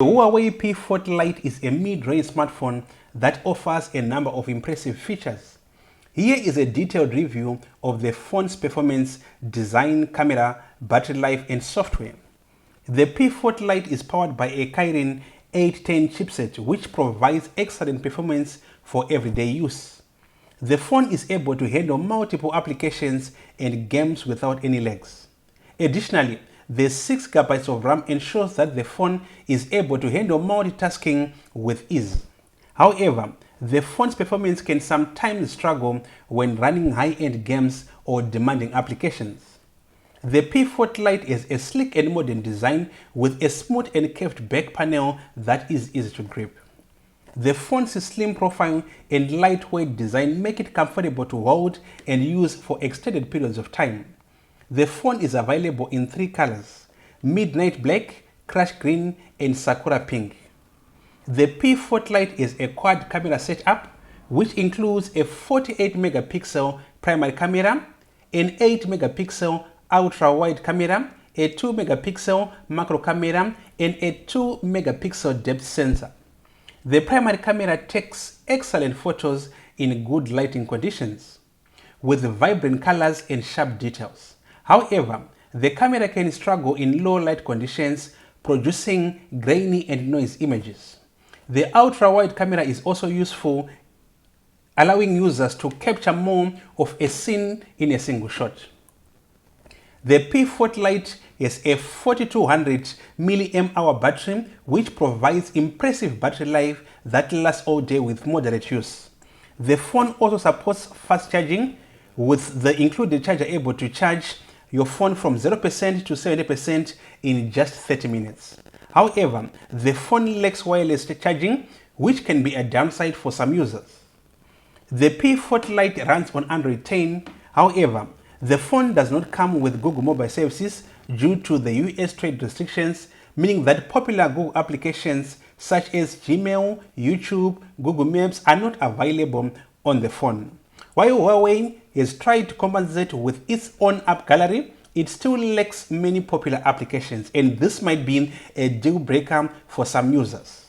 The Huawei P40 Lite is a mid-range smartphone that offers a number of impressive features. Here is a detailed review of the phone's performance, design, camera, battery life, and software. The P40 Lite is powered by a Kirin 810 chipset, which provides excellent performance for everyday use. The phone is able to handle multiple applications and games without any lags. Additionally, the 6 GB of RAM ensures that the phone is able to handle multitasking with ease. However, the phone's performance can sometimes struggle when running high-end games or demanding applications. The P40 Lite is a sleek and modern design with a smooth and curved back panel that is easy to grip. The phone's slim profile and lightweight design make it comfortable to hold and use for extended periods of time. The phone is available in 3 colors: midnight black, crush green, and sakura pink. The P40 Lite is a quad camera setup, which includes a 48 megapixel primary camera, an 8 megapixel ultra-wide camera, a 2 megapixel macro camera, and a 2 megapixel depth sensor. The primary camera takes excellent photos in good lighting conditions, with vibrant colors and sharp details. However, the camera can struggle in low light conditions, producing grainy and noisy images. The ultra-wide camera is also useful, allowing users to capture more of a scene in a single shot. The P40 Lite has a 4200 mAh battery, which provides impressive battery life that lasts all day with moderate use. The phone also supports fast charging, with the included charger able to charge your phone from 0% to 70% in just 30 minutes. However, the phone lacks wireless charging, which can be a downside for some users. The P40 Lite runs on Android 10. However, the phone does not come with Google mobile services due to the US trade restrictions, meaning that popular Google applications such as Gmail, YouTube, Google Maps are not available on the phone. While Huawei has tried to compensate with its own app gallery, it still lacks many popular applications, and this might be a deal breaker for some users.